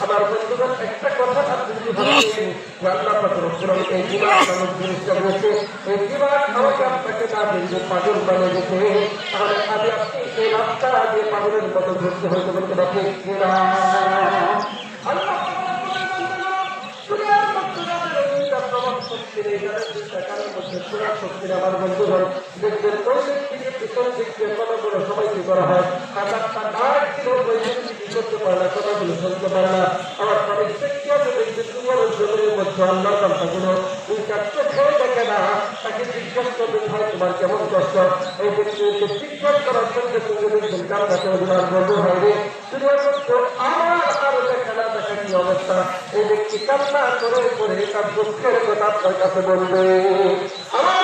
আমার বন্ধুগণ একটা কথা আপনি যদি এই দিমাগ নামক জিনিসটা বলছে এই দিমাগ আমাকে আপনাকে না বলবো পাগল বানিয়ে দিতে তাহলে আমি আপনি এই রাস্তা দিয়ে পাগলের মতো ঘুরতে হয়তো বলতে পারছি আমার বন্ধুগণ দেখবেন ওই ব্যক্তিকে পিছন দিক দিয়ে কতগুলো সবাইকে করা হয় হাজারটা ডাক দিলেও করতে পারে না কথাগুলো শুনতে পারে না আমার অনেক ব্যক্তি আছে দেখবেন তোমার জমির মধ্যে আল্লাহ কথাগুলো ওই কাজটা খেয়ে দেখে না তাকে জিজ্ঞাস করবেন ভাই তোমার কেমন কষ্ট এই ব্যক্তিকে জিজ্ঞাস করার সঙ্গে সঙ্গে দেখবেন কান্নাতে অভিমান বন্ধু হয়নি শুধু আমার আরো দেখা না দেখা কি অবস্থা এই ব্যক্তি কান্না করে করে তার দুঃখের কথা আপনার কাছে বলবে আমার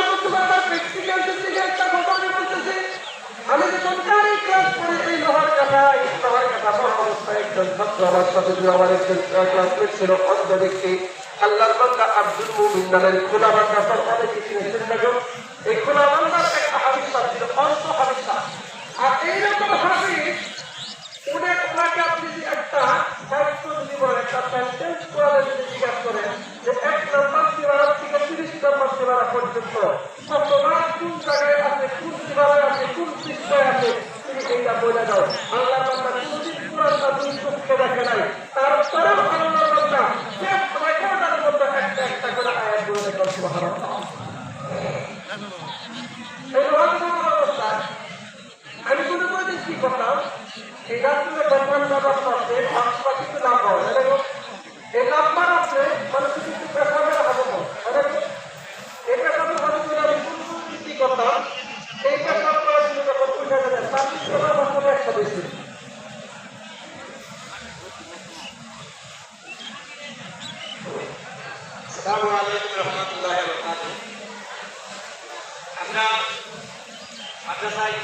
ব্যক্তিগত দিকে একটা কথা আমি বলতেছি আমি যখন গাড়ি ক্লাস করি এই লোহার কাটা বড় অবস্থায় একজন ছাত্র আমার সাথে আমার একজন ক্লাসমেট ছিল অন্ধ ব্যক্তি আল্লাহর বান্দা আব্দুল মুমিন নামের খোলা বান্দার অনেকে চিনেছেন দেখুন এই খোলা বান্দার একটা হাদিস ছিল অন্ত হাদিস আর এইরকম হাদিস ওনাকে আপনি যদি একটা বাক্য যদি বলেন একটা সেন্টেন্স করে যদি জিজ্ঞাসা করেন যে 1 নম্বর সীমানা থেকে 30 নম্বর সীমানা পর্যন্ত কতবার কোন জায়গায় আছে কোন সীমানায় আছে কোন পৃষ্ঠায় আছে তুমি এইটা বলে দাও আল্লাহ বান্দা কোনদিন কোরআনটা দুই চোখে দেখে নাই তারপরেও আল্লাহ বান্দা শেষ সময়টার মধ্যে একটা করে আয়াত বলে দেখো সুবহানাল্লাহ এই অবস্থা আমি কোনো দিন কি করতাম এই রাত্রে দরকার নাম্বার আছে ভাষা কিছু নাম হয় এই নাম্বার আছে মানে কিছু পেশাবের হবে এই পেশাবের হবে আমি কি করতাম এই পেশাব করার জন্য যখন পয়সা দেবেন তার পিছনে বছরে একটা বেশি আসসালামু আলাইকুম রহমতুল্লাহি ওয়া বারাকাতুহু আমরা মাদ্রাসায়